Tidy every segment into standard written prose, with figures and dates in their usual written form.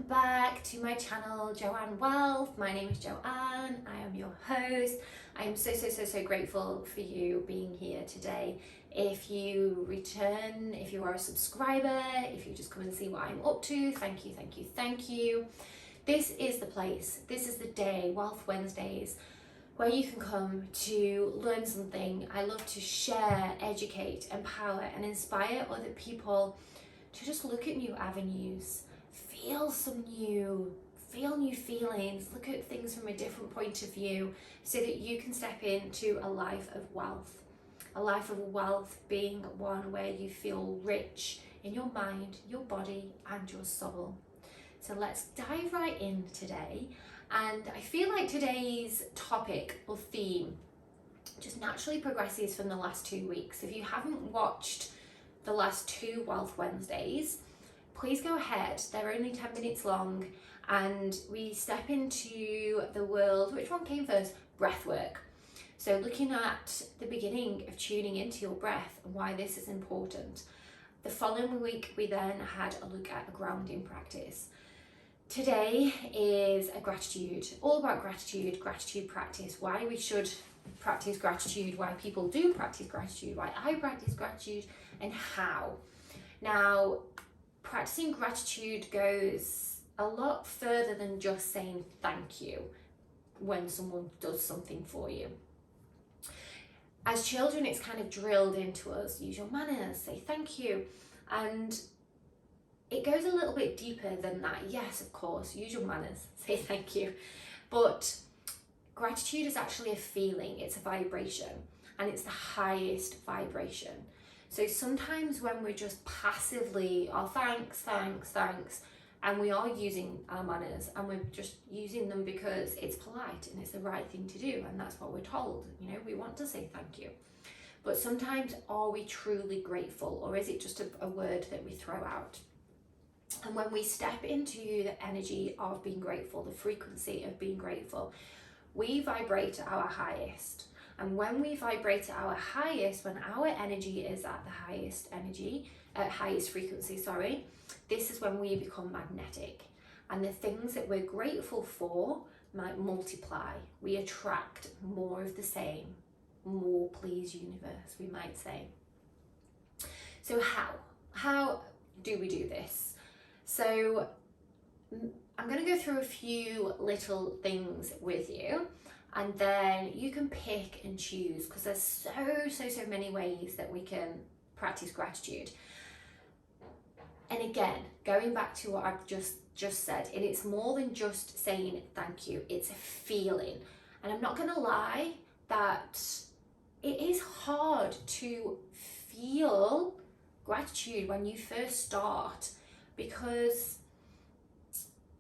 welcome back to my channel, Joanne Wellth. My name is Joanne, I am your host. I am so grateful for you being here today. If you return, if you are a subscriber, if you just come and see what I'm up to, thank you. This is the place, this is the day, Wellth Wednesdays, where you can come to learn something. I love to share, educate, empower and inspire other people to just look at new avenues, feel new feelings, look at things from a different point of view so that you can step into a life of wealth. A life of wealth being one where you feel rich in your mind, your body and your soul. So let's dive right in today. And I feel like today's topic or theme just naturally progresses from the last 2 weeks. If you haven't watched the last 2 Wellth Wednesdays, please go ahead. They're only 10 minutes long and we step into the world. Which one came first? Breath work. So looking at the beginning of tuning into your breath and why this is important. The following week we then had a look at a grounding practice. Today is a gratitude, all about gratitude practice, why we should practice gratitude, why people do practice gratitude, why I practice gratitude and how. Now, practicing gratitude goes a lot further than just saying thank you when someone does something for you. As children, it's kind of drilled into us, use your manners, say thank you, and it goes a little bit deeper than that. Yes, of course, use your manners, say thank you, but gratitude is actually a feeling, it's a vibration, and it's the highest vibration. So sometimes when we're just passively, oh thanks, and we are using our manners and we're just using them because it's polite and it's the right thing to do and that's what we're told, you know, we want to say thank you. But sometimes are we truly grateful, or is it just a word that we throw out? And when we step into the energy of being grateful, the frequency of being grateful, we vibrate at our highest. And when we vibrate at our highest, when our energy is at the highest frequency, this is when we become magnetic. And the things that we're grateful for might multiply. We attract more of the same. More please universe, we might say. So how do we do this? So I'm going to go through a few little things with you and then you can pick and choose, because there's so many ways that we can practice gratitude. And again, going back to what I've just said, and it's more than just saying thank you, it's a feeling. And I'm not going to lie that it is hard to feel gratitude when you first start, because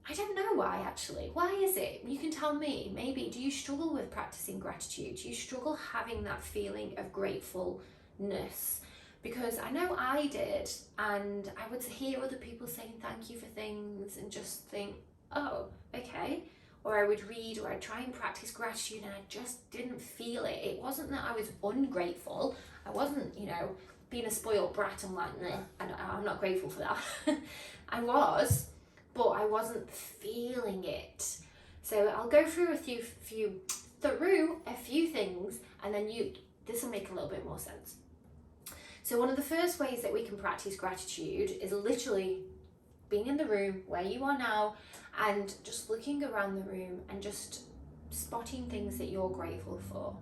I don't know why actually. Why is it? You can tell me. Maybe, do you struggle with practicing gratitude? Do you struggle having that feeling of gratefulness? Because I know I did, and I would hear other people saying thank you for things and just think, oh, okay. Or I would read, or I'd try and practice gratitude and I just didn't feel it. It wasn't that I was ungrateful. I wasn't, you know, being a spoiled brat. I'm like, nah, I'm not grateful for that. I was, but I wasn't feeling it. So I'll go through a few things, and then this will make a little bit more sense. So one of the first ways that we can practice gratitude is literally being in the room where you are now and just looking around the room and just spotting things that you're grateful for.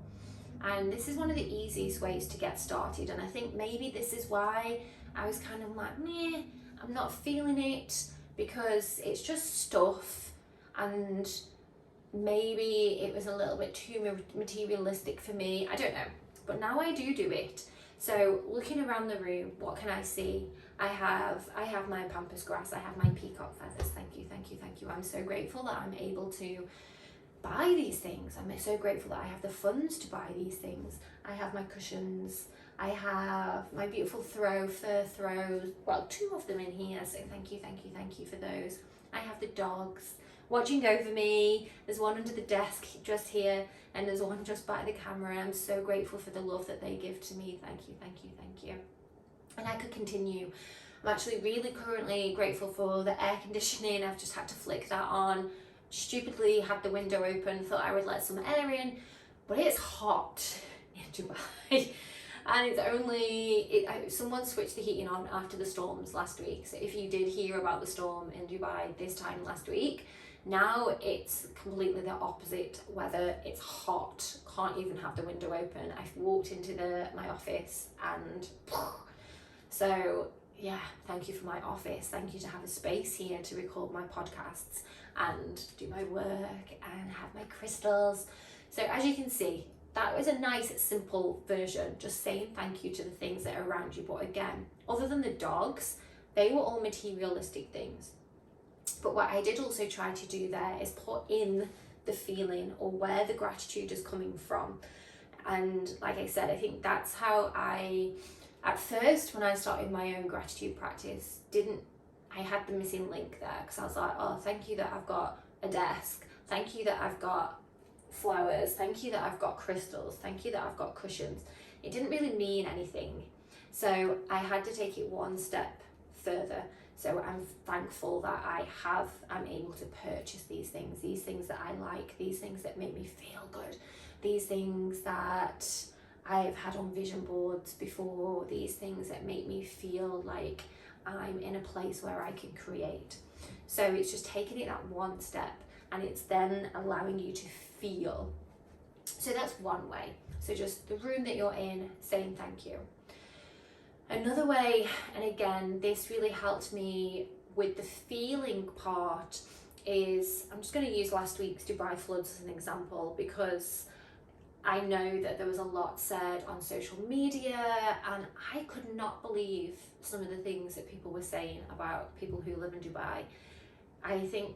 And this is one of the easiest ways to get started. And I think maybe this is why I was kind of like, meh, I'm not feeling it, because it's just stuff, and maybe it was a little bit too materialistic for me. I don't know, but now I do it. So looking around the room, what can I see? I have my pampas grass, I have my peacock feathers. Thank you. I'm so grateful that I'm able to buy these things. I'm so grateful that I have the funds to buy these things. I have my cushions. I have my beautiful fur throws. Well, 2 of them in here, so thank you for those. I have the dogs watching over me. There's one under the desk just here, and there's one just by the camera. I'm so grateful for the love that they give to me. Thank you. And I could continue. I'm actually really currently grateful for the air conditioning. I've just had to flick that on. Stupidly had the window open, thought I would let some air in, but it's hot in Dubai. And it's only, someone switched the heating on after the storms last week. So if you did hear about the storm in Dubai this time last week, now it's completely the opposite weather. It's hot, can't even have the window open. I've walked into my office and so yeah, thank you for my office. Thank you to have a space here to record my podcasts and do my work and have my crystals. So as you can see, that was a nice simple version, just saying thank you to the things that are around you. But again, other than the dogs, they were all materialistic things. But what I did also try to do there is put in the feeling or where the gratitude is coming from. And like I said, I think that's how at first when I started my own gratitude practice, I had the missing link there, because I was like, oh, thank you that I've got a desk. Thank you that I've got flowers. Thank you that I've got crystals. Thank you that I've got cushions. It didn't really mean anything. So I had to take it one step further. So I'm thankful that I'm able to purchase these things that I like, these things that make me feel good, these things that I've had on vision boards before, these things that make me feel like I'm in a place where I can create. So it's just taking it that one step, and it's then allowing you to feel. So that's one way. So just the room that you're in, saying thank you. Another way, and again, this really helped me with the feeling part, is I'm just going to use last week's Dubai floods as an example, because I know that there was a lot said on social media, and I could not believe some of the things that people were saying about people who live in Dubai. I think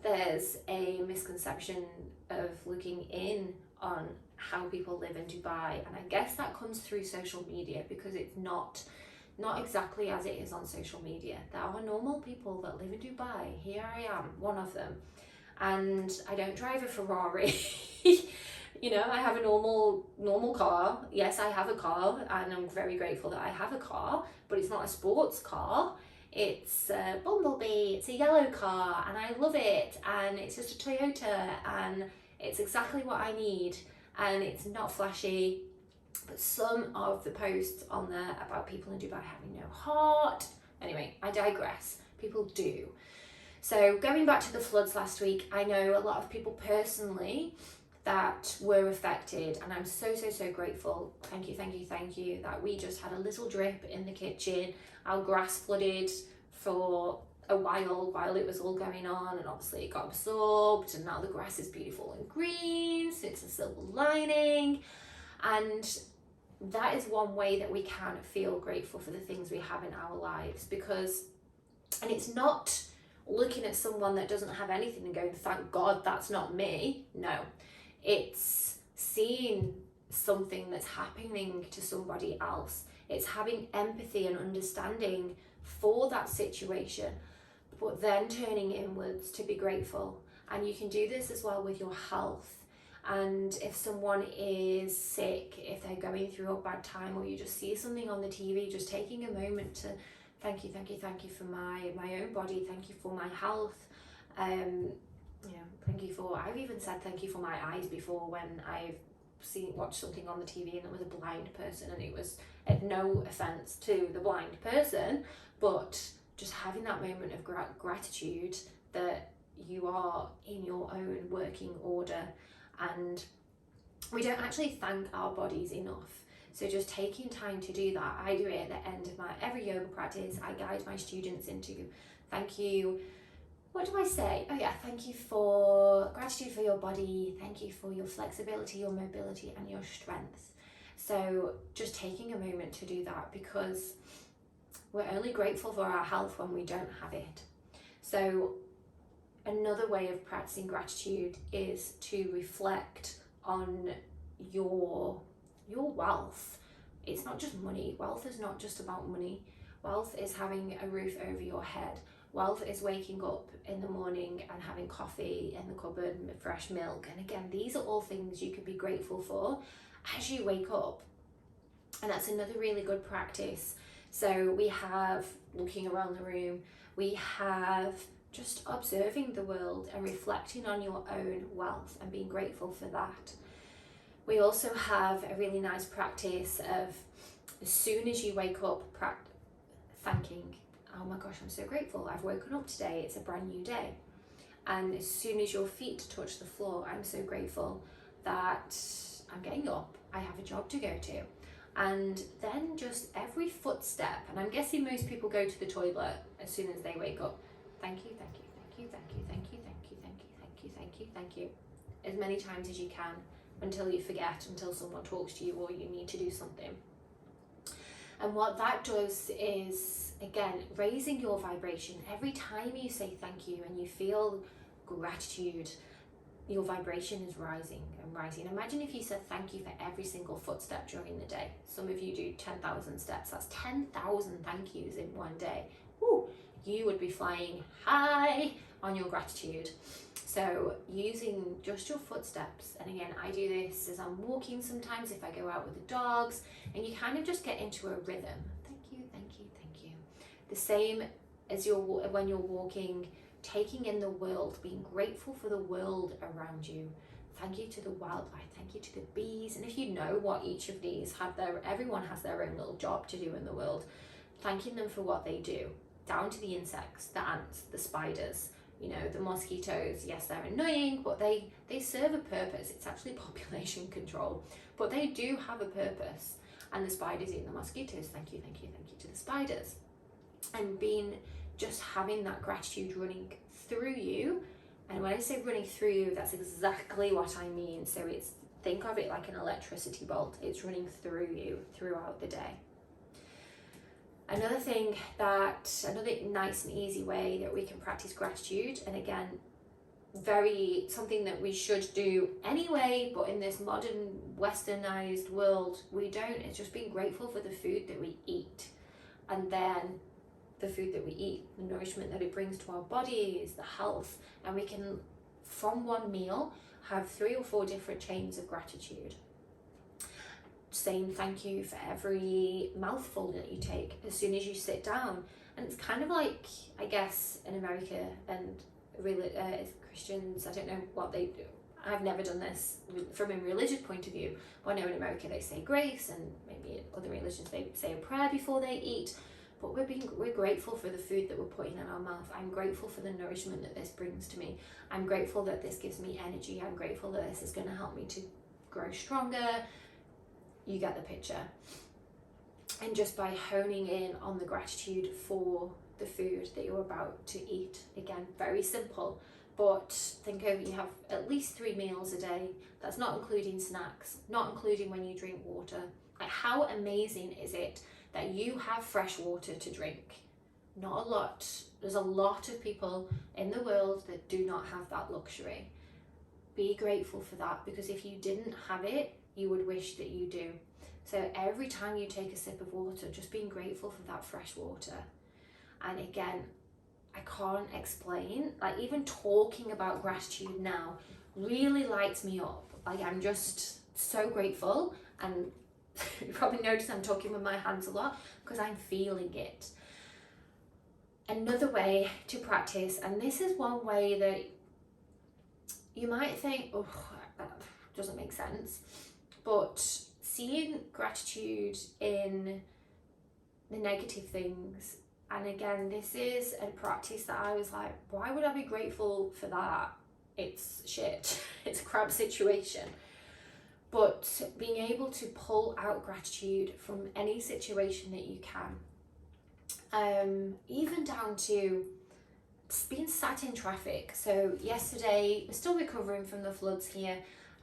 there's a misconception of looking in on how people live in Dubai, and I guess that comes through social media, because it's not exactly as it is on social media. There are normal people that live in Dubai. Here I am, one of them, and I don't drive a Ferrari. You know, I have a normal car. Yes, I have a car, and I'm very grateful that I have a car, but it's not a sports car. It's a Bumblebee, it's a yellow car, and I love it, and it's just a Toyota, and it's exactly what I need, and it's not flashy. But some of the posts on there about people in Dubai having no heart, anyway, I digress. People do. So going back to the floods last week, I know a lot of people personally that were affected, and I'm so grateful. Thank you that we just had a little drip in the kitchen. Our grass flooded for a while it was all going on, and obviously it got absorbed, and now the grass is beautiful and green, so it's a silver lining. And that is one way that we can feel grateful for the things we have in our lives, and it's not looking at someone that doesn't have anything and going, thank God that's not me. No, it's seeing something that's happening to somebody else. It's having empathy and understanding for that situation, but then turning inwards to be grateful. And you can do this as well with your health. And if someone is sick, if they're going through a bad time, or you just see something on the TV, just taking a moment to thank you for my own body, thank you for my health. I've even said thank you for my eyes before, when I've watched something on the TV and it was a blind person, and it was no offense to the blind person, but just having that moment of gratitude that you are in your own working order. And we don't actually thank our bodies enough. So just taking time to do that. I do it at the end of my every yoga practice. I guide my students into thank you. What do I say? Oh yeah, thank you for gratitude for your body. Thank you for your flexibility, your mobility, and your strength. So just taking a moment to do that, because we're only grateful for our health when we don't have it. So another way of practicing gratitude is to reflect on your wealth. It's not just money. Wealth is not just about money. Wealth is having a roof over your head. Wealth is waking up in the morning and having coffee in the cupboard, fresh milk. And again, these are all things you can be grateful for as you wake up. And that's another really good practice So we have looking around the room, we have just observing the world and reflecting on your own wealth and being grateful for that. We also have a really nice practice of, as soon as you wake up, thanking. Oh my gosh, I'm so grateful. I've woken up today. It's a brand new day. And as soon as your feet touch the floor, I'm so grateful that I'm getting up. I have a job to go to. And then just every footstep, and I'm guessing most people go to the toilet as soon as they wake up. Thank you, thank you, thank you, thank you, thank you, thank you, thank you, thank you, thank you, thank you. As many times as you can until you forget, until someone talks to you or you need to do something. And what that does is, again, raising your vibration. Every time you say thank you and you feel gratitude, your vibration is rising and rising. Imagine if you said thank you for every single footstep during the day. Some of you do 10,000 steps. That's 10,000 thank yous in one day. Woo! You would be flying high on your gratitude. So using just your footsteps, and again, I do this as I'm walking sometimes if I go out with the dogs, and you kind of just get into a rhythm. Thank you, thank you, thank you. The same as when you're walking, taking in the world, being grateful for the world around you. Thank you to the wildlife, thank you to the bees. And if you know what each of these everyone has their own little job to do in the world, thanking them for what they do, down to the insects, the ants, the spiders, the mosquitoes. Yes, they're annoying, but they serve a purpose. It's actually population control, but they do have a purpose. And the spiders eat the mosquitoes. Thank you, thank you, thank you to the spiders. And just having that gratitude running through you. And when I say running through you, that's exactly what I mean. So think of it like an electricity bolt. It's running through you throughout the day. Another nice and easy way that we can practice gratitude, and again, something that we should do anyway, but in this modern westernized world, we don't, it's just being grateful for the food that we eat. And then the food that we eat, the nourishment that it brings to our bodies, the health, and we can, from one meal, have 3 or 4 different chains of gratitude. Saying thank you for every mouthful that you take as soon as you sit down. And it's kind of like, I guess, in America and Christians, I don't know what they do. I've never done this from a religious point of view, but I know in America they say grace, and maybe in other religions they say a prayer before they eat. But we're grateful for the food that we're putting in our mouth. I'm grateful for the nourishment that this brings to me. I'm grateful that this gives me energy. I'm grateful that this is going to help me to grow stronger. You get the picture. And just by honing in on the gratitude for the food that you're about to eat, again, very simple, but think over, you have at least 3 meals a day. That's not including snacks, not including when you drink water. Like, how amazing is it that you have fresh water to drink? Not a lot. There's a lot of people in the world that do not have that luxury. Be grateful for that, because if you didn't have it, you would wish that you do. So every time you take a sip of water, just being grateful for that fresh water. And again, I can't explain, like, even talking about gratitude now really lights me up. Like, I'm just so grateful, and you probably notice I'm talking with my hands a lot because I'm feeling it. Another way to practice, and this is one way that you might think, oh, that doesn't make sense, but seeing gratitude in the negative things. And again, this is a practice that I was like, why would I be grateful for that? It's shit. It's a crap situation. But being able to pull out gratitude from any situation that you can, even down to being sat in traffic. So yesterday, we're still recovering from the floods here,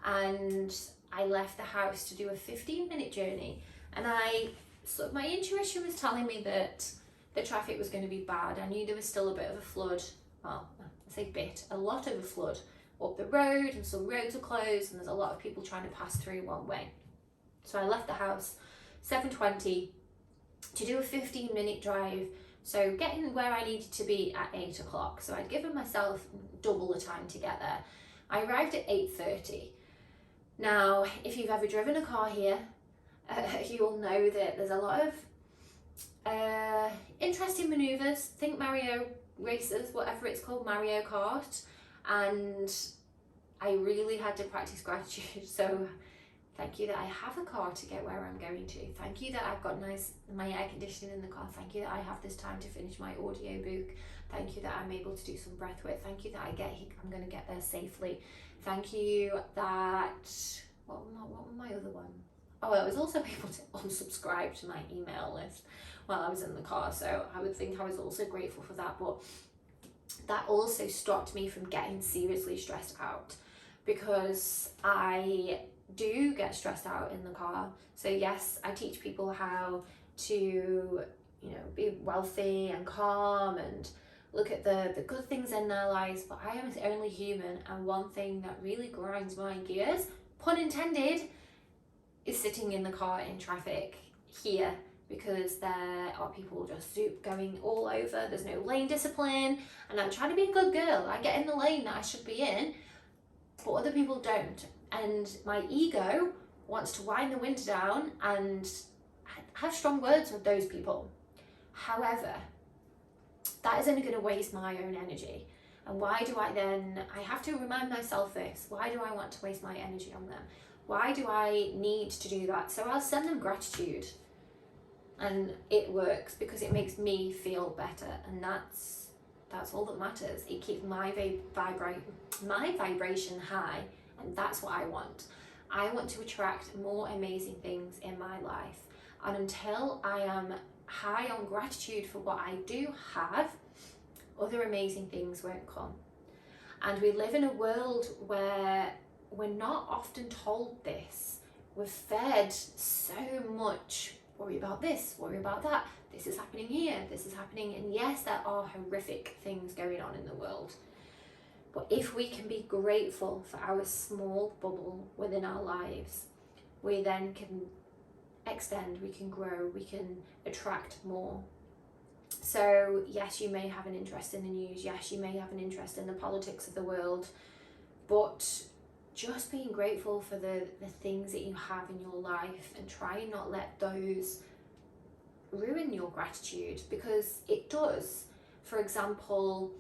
and I left the house to do a 15-minute journey, and my intuition was telling me that the traffic was going to be bad. I knew there was still a bit of a flood. Well, I say a lot of a flood up the road, and some roads are closed, and there's a lot of people trying to pass through one way. So I left the house 7:20 to do a 15-minute drive, so getting where I needed to be at 8 o'clock. So I'd given myself double the time to get there. I arrived at 8:30. Now, if you've ever driven a car here, you'll know that there's a lot of interesting maneuvers. Think Mario races, whatever it's called, Mario Kart. And I really had to practice gratitude. So thank you that I have a car to get where I'm going to. Thank you that I've got my air conditioning in the car. Thank you that I have this time to finish my audio book. Thank you that I'm able to do some breath work. Thank you that I'm going to get there safely. Thank you that, what were my other one? Oh, I was also able to unsubscribe to my email list while I was in the car. So I would think I was also grateful for that. But that also stopped me from getting seriously stressed out, because I do get stressed out in the car. So yes, I teach people how to, be wealthy and calm and look at the good things in their lives, but I am only human, and one thing that really grinds my gears, pun intended, is sitting in the car in traffic here, because there are people just going all over. There's no lane discipline, and I'm trying to be a good girl. I get in the lane that I should be in, but other people don't. And my ego wants to wind the wind down and have strong words with those people. However, that is only going to waste my own energy. And why do I have to remind myself this, why do I want to waste my energy on them? Why do I need to do that? So I'll send them gratitude, and it works because it makes me feel better, and that's all that matters. It keeps my vibration high, and that's what I want. I want to attract more amazing things in my life, and until I am high on gratitude for what I do have, other amazing things won't come. And we live in a world where we're not often told this. We're fed so much, worry about this, worry about that, this is happening here, this is happening, and yes, there are horrific things going on in the world. But if we can be grateful for our small bubble within our lives, we then can extend, we can grow, we can attract more. So yes, you may have an interest in the news, yes, you may have an interest in the politics of the world, but just being grateful for the things that you have in your life, and try and not let those ruin your gratitude, because it does. For example,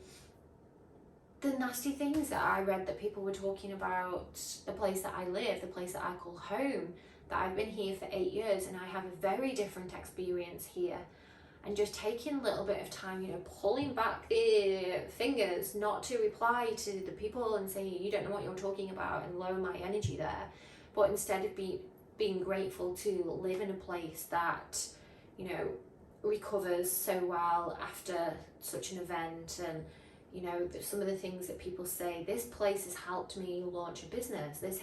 the nasty things that I read that people were talking about, the place that I live, the place that I call home, that I've been here for 8 years and I have a very different experience here. And just taking a little bit of time, pulling back the fingers not to reply to the people and say, you don't know what you're talking about, and lower my energy there. But instead of being grateful to live in a place that, recovers so well after such an event. And, some of the things that people say, this place has helped me launch a business. This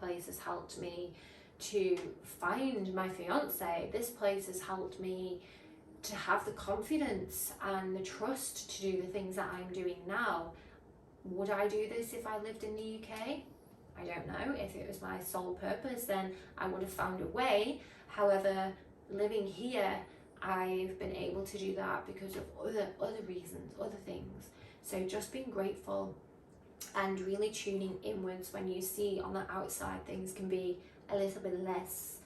place has helped me to find my fiance. This place has helped me to have the confidence and the trust to do the things that I'm doing now. Would I do this if I lived in the UK? I don't know. If it was my sole purpose, then I would have found a way. However, living here, I've been able to do that because of other reasons, other things. So just being grateful and really tuning inwards when you see on the outside things can be a little bit less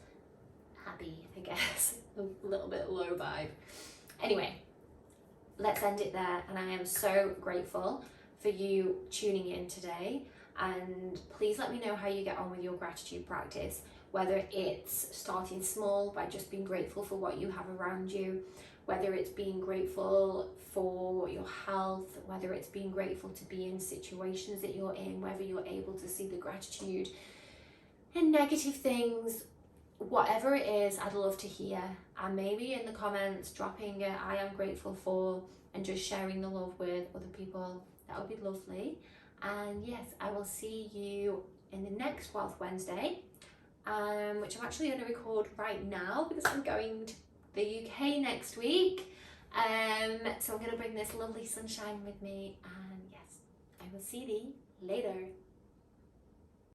happy, I guess, a little bit low vibe. Anyway, let's end it there, and I am so grateful for you tuning in today, and please let me know how you get on with your gratitude practice, whether it's starting small by just being grateful for what you have around you, whether it's being grateful for your health, whether it's being grateful to be in situations that you're in, whether you're able to see the gratitude in negative things. Whatever it is, I'd love to hear, and maybe in the comments dropping it, I am grateful for, and just sharing the love with other people. That would be lovely. And yes, I will see you in the next Wellth Wednesday, which I'm actually going to record right now because I'm going to the UK next week. So I'm going to bring this lovely sunshine with me, and yes, I will see thee later.